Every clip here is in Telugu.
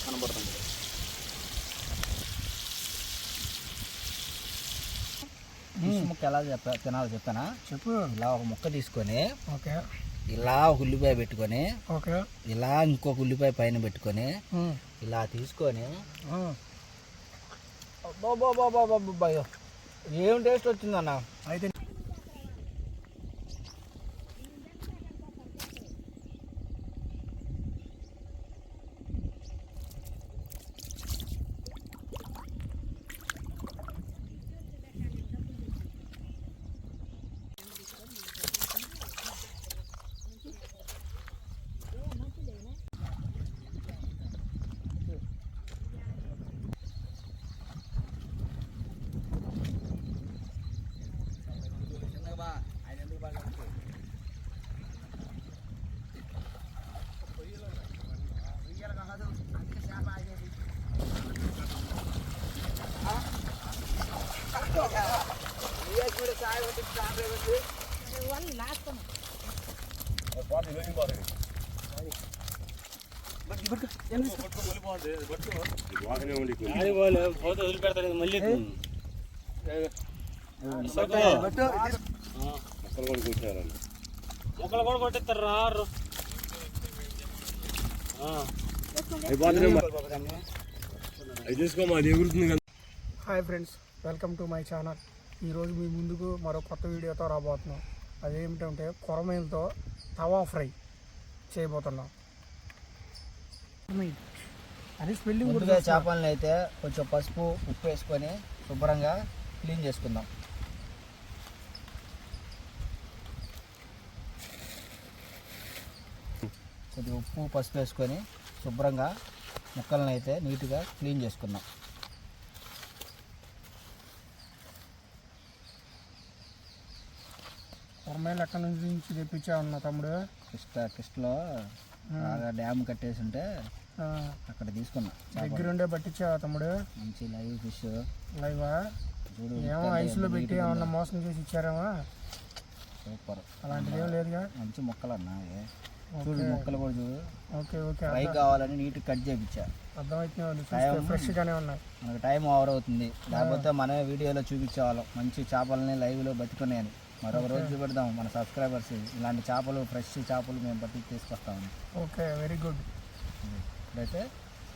కనబడుతుంది. ఫిష్ ముక్క ఎలా తినాలో చెప్పానా? చెప్పు. ఇలా ఒక ముక్క తీసుకొని ఓకే, ఇలా ఒక ఉల్లిపాయ పెట్టుకొని ఓకే, ఇలా ఇంకొక ఉల్లిపాయ పైన పెట్టుకొని ఇలా తీసుకొని ఏం టేస్ట్ వచ్చిందన్న అయితే. మొక్కలు కూడా కొట్టిస్తారు రారు. Hi friends, welcome to my channel. ఈరోజు మీ ముందుకు మరో కొత్త వీడియోతో రాబోతున్నాం. అదేమిటంటే కొరమేలతో తవా ఫ్రై చేయబోతున్నాం. అది స్పెల్లింగ్ ముందుగా చేపలను అయితే కొంచెం పసుపు ఉప్పు వేసుకొని శుభ్రంగా క్లీన్ చేసుకుందాం. కొద్దిగా ఉప్పు పసుపు వేసుకొని శుభ్రంగా ముక్కలను అయితే నీట్గా క్లీన్ చేసుకుందాం. కొరమేలు ఎక్కడి నుంచి తెప్పించామన్నా తమ్ముడు? కిష్టలో డ్యామ్ కట్టేసి ఉంటే అక్కడ తీసుకున్నా. దగ్గరుండే పట్టించావా తమ్ముడు? మంచి లైవ్ ఫిష్. లైవా? ఏమో ఐస్లో పెట్టి ఏమన్నా మోసం చేసి ఇచ్చారేమో? సూపర్. అలాంటిది ఏం లేదుగా. మంచి మొక్కలు అన్నా, చూడు మొక్కలు కూడా చూడు. ఓకే ఓకే, ఫ్రై కావాలని నీట్గా కట్ చేయించా. అర్థమవుతుంది, ఫ్రెష్గానే ఉన్నాయి. మనకు టైం ఓవర్ అవుతుంది, లేకపోతే మనమే వీడియోలో చూపించేవాళ్ళం మంచి చేపలని లైవ్లో బతుకున్నాయని. మరొక రోజు చూపెడదాం మన సబ్స్క్రైబర్స్. ఇలాంటి చేపలు, ఫ్రెష్ చేపలు మేము పట్టి తీసుకొస్తాము. Okay, very good. ఇప్పుడైతే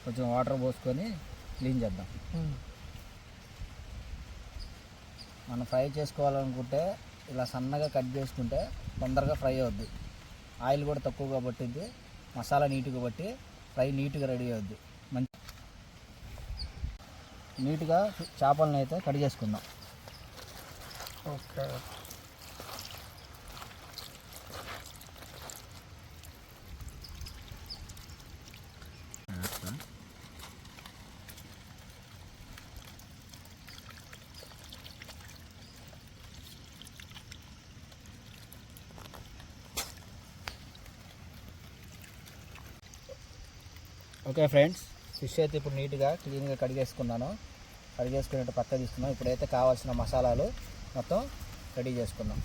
కొంచెం వాటర్ పోసుకొని క్లీన్ చేద్దాం. మనం ఫ్రై చేసుకోవాలనుకుంటే ఇలా సన్నగా కట్ చేసుకుంటే తొందరగా ఫ్రై అవుద్ది. ఆయిల్ కూడా తక్కువగా పట్టిద్ది, మసాలా నీట్గా పట్టి ఫ్రై నీట్గా రెడీ అవుద్ది. మంచి నీట్గా చేపలను అయితే కట్ చేసుకుందాం. ఓకే, ఓకే ఫ్రెండ్స్, ఫిష్ అయితే ఇప్పుడు నీట్గా క్లీన్గా కడిగేసుకున్నాను. కడిగేసుకునేట్టు పక్క తీసుకున్నాం. ఇప్పుడైతే కావాల్సిన మసాలాలు మొత్తం రెడీ చేసుకున్నాం.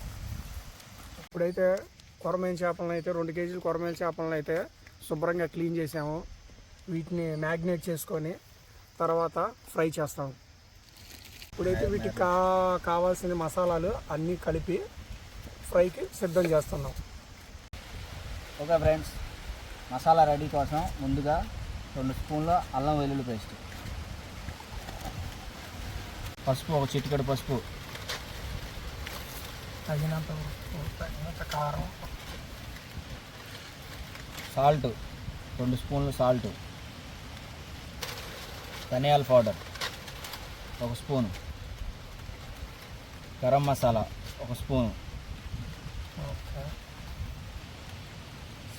ఇప్పుడైతే కొరమేలు చేపలను అయితే 2 కేజీలు కొరమేలు చేపలను అయితే శుభ్రంగా క్లీన్ చేసాము. వీటిని మ్యాగ్నేట్ చేసుకొని తర్వాత ఫ్రై చేస్తాము. ఇప్పుడైతే వీటికి కావాల్సిన మసాలాలు అన్నీ కలిపి ఫ్రైకి సిద్ధం చేస్తున్నాం. ఓకే ఫ్రెండ్స్, మసాలా రెడీ కోసం ముందుగా 2 స్పూన్ల అల్లం వెల్లుల్లి పేస్ట్, పసుపు, ఒక చిటికెడు పసుపు, తగినంత కారం, సాల్ట్ 2 స్పూన్లు సాల్ట్, ధనియాల powder 1 spoon, garam masala 1 spoon,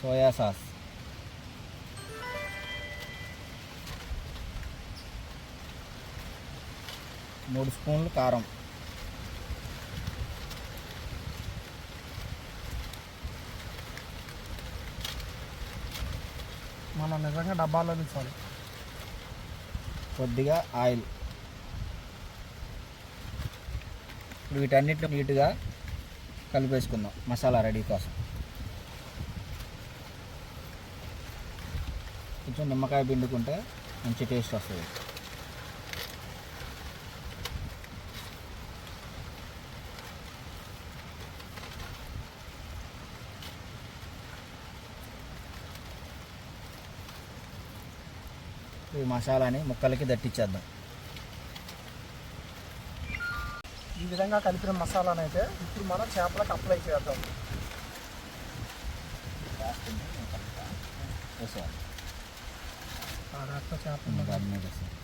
soya sauce, మూడు స్పూన్లు కారం, మనం నిజంగా డబ్బాలో తీసుకోవాలి. కొద్దిగా ఆయిల్. ఇప్పుడు వీటన్నిటిని నీట్గా కలిపేసుకుందాం మసాలా రెడీ కోసం. కొంచెం నిమ్మకాయ పిండుకుంటే మంచి టేస్ట్ వస్తుంది. ఈ మసాలాని ముక్కలకి దట్టించేద్దాం. ఈ విధంగా కలిపిన మసాలాను అయితే ఇప్పుడు మనం చేపలకు అప్లై చేద్దాం. వేసేయాలి. చేపలు దాని మీద వేసేయాలి.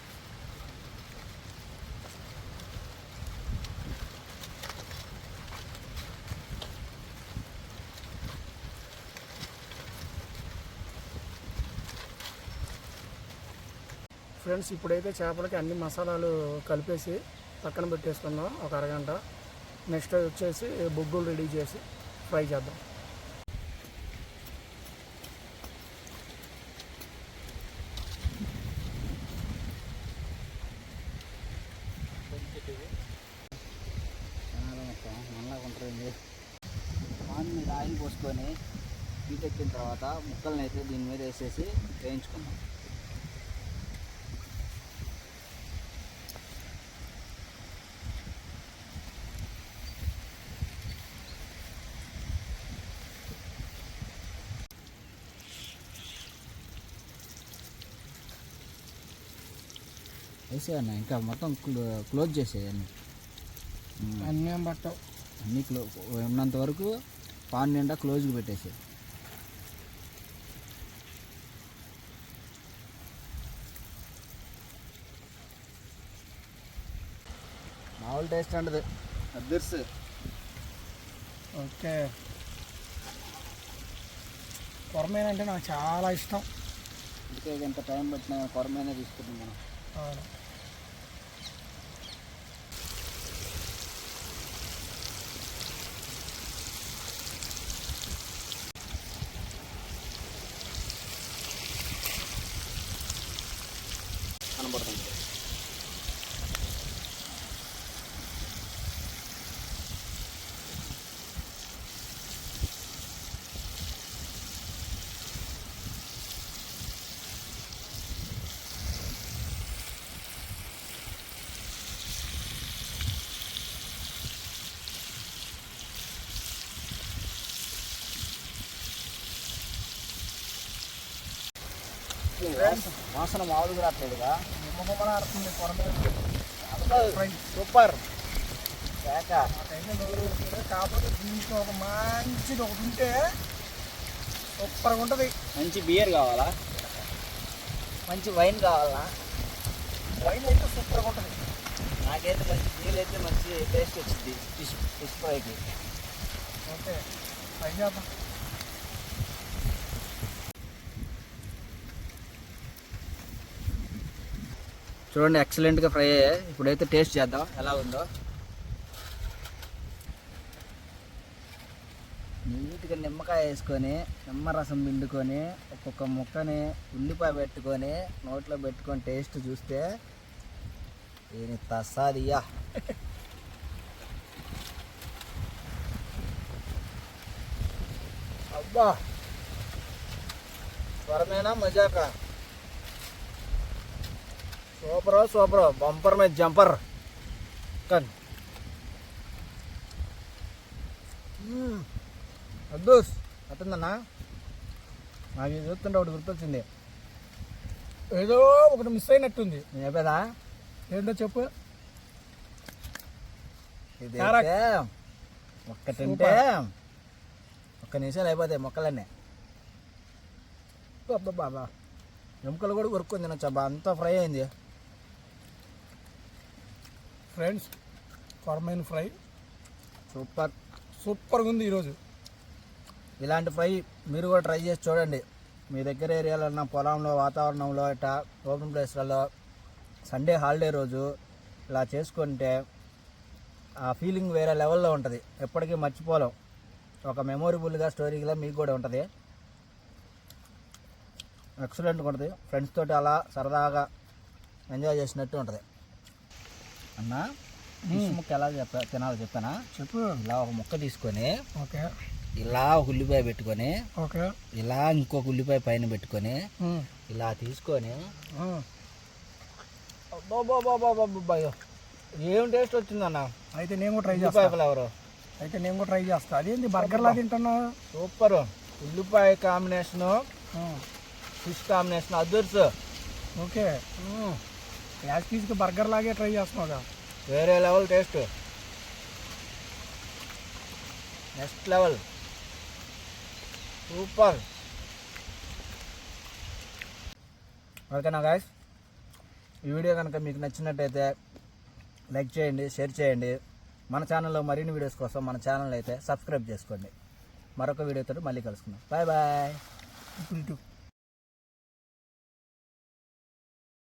ఫ్రెండ్స్, ఇప్పుడైతే చేపలకి అన్ని మసాలాలు కలిపేసి పక్కన పెట్టేసుకుందాం ఒక అరగంట. నెక్స్ట్ వచ్చేసి బొగ్గులు రెడీ చేసి ఫ్రై చేద్దాం. పాన్ మీద ఆయిల్ పోసుకొని హీట్ ఎక్కిన తర్వాత ముక్కల్ని అయితే దీని మీద వేసేసి వేయించుకుందాం. వేసేయన్న, ఇంకా మొత్తం క్లోజ్ చేసేయన్నీ. అన్నీ బట్ట అన్నీ ఉన్నంత వరకు పాన్ నిండా క్లోజ్గా పెట్టేసి. మామూలు టేస్ట్ అంటది అద్దర్స్. ఓకే, కొరమేన అంటే నాకు చాలా ఇష్టం. అందుకే ఎంత టైం పట్టినా కొరమైనా తీసుకుంటాం మనం. అవును. కనబడుతుంది. వాసన మామూలుగా రావట్లేదుగా. నిమ్మకొమ్మలాడుతుంది కొరమేన ఫ్రై. సూపర్ కేక. కాకపోతే దీంట్లో ఒక మంచిది ఒకటి ఉంటే సూపర్గా ఉంటుంది. మంచి బియర్ కావాలా, మంచి వైన్ కావాలా? వైన్ అయితే సూపర్గా ఉంటుంది. నాకైతే మంచి బీర్ అయితే మంచి టేస్ట్ వచ్చింది ఫిష్ ఫ్రైకి. ఓకే, ట్రై చేద్దాం. చూడండి, ఎక్సలెంట్గా ఫ్రై అయ్యాయి. ఇప్పుడైతే టేస్ట్ చేద్దాం ఎలా ఉందో. నీట్గా నిమ్మకాయ వేసుకొని నిమ్మరసం పిండుకొని ఒక్కొక్క ముక్కని ఉల్లిపాయ పెట్టుకొని నోట్లో పెట్టుకొని టేస్ట్ చూస్తే దీని తస్సాదియ్యా. అబ్బా, త్వరమేనా మజాకా. సూపర్ బంపర్ మీద జంపర్. కన్ అద్దూస్ అట్టుందన్నా. నాకు ఇది చూస్తుంటే ఒకటి గుర్తొచ్చింది. ఏదో ఒకటి మిస్ అయినట్టుంది. నేను చెప్పేదా? ఏంటో చెప్పు. ఇది ఒక్కటింటే ఒక్క నిమిషాలు అయిపోతాయి మొక్కలన్నీ. బాబా, ఎముకలు కూడా కొరుక్కొని తినొచ్చా, అంతా ఫ్రై అయింది. ఫ్రెండ్స్, కొరమేన ఫ్రై సూపర్గా ఉంది ఈరోజు. ఇలాంటి ఫ్రై మీరు కూడా ట్రై చేసి చూడండి. మీ దగ్గర ఏరియాలో ఉన్న పొలంలో వాతావరణంలో ఇట్లా ఓపెన్ ప్లేస్లలో సండే హాలిడే రోజు ఇలా చేసుకుంటే ఆ ఫీలింగ్ వేరే లెవెల్లో ఉంటుంది. ఎప్పటికీ మర్చిపోలేం. ఒక మెమొరబుల్గా స్టోరీగా మీకు కూడా ఉంటుంది. ఎక్సలెంట్గా ఉంటుంది. ఫ్రెండ్స్ తోటి అలా సరదాగా ఎంజాయ్ చేసినట్టు ఉంటుంది. అన్న, ఫిష్ ముక్క ఎలా తినాలో చెప్పానా? చెప్పు. ఇలా ఒక ముక్క తీసుకొని, ఓకే, ఇలా ఒక ఉల్లిపాయ పెట్టుకొని, ఓకే, ఇలా ఇంకొక ఉల్లిపాయ పైన పెట్టుకొని, ఇలా తీసుకొని బాబా ఏం టేస్ట్ వచ్చిందన్న అయితే నేను కూడా ట్రై ఉల్లిపాయ చేస్తాను. ఫ్లేవరు అయితే నేను కూడా ట్రై చేస్తా. అదేంటి బర్గర్లా తింటున్నా? సూపర్. ఉల్లిపాయ కాంబినేషను ఫిష్ కాంబినేషన్ అదుర్స్. ఓకే, యాజ్ పీస్కి బర్గర్ లాగే ట్రై చేస్తున్నావుగా. వేరే level taste, next level, super. ఓకేనా గాయస్, ఈ వీడియో కనుక మీకు నచ్చినట్టయితే లైక్ చేయండి, షేర్ చేయండి. మన ఛానల్లో మరిన్ని వీడియోస్ కోసం మన ఛానల్ అయితే సబ్స్క్రైబ్ చేసుకోండి. మరొక వీడియోతో మళ్ళీ కలుసుకుందాం. Bye bye. ఇప్పుడు ఇటు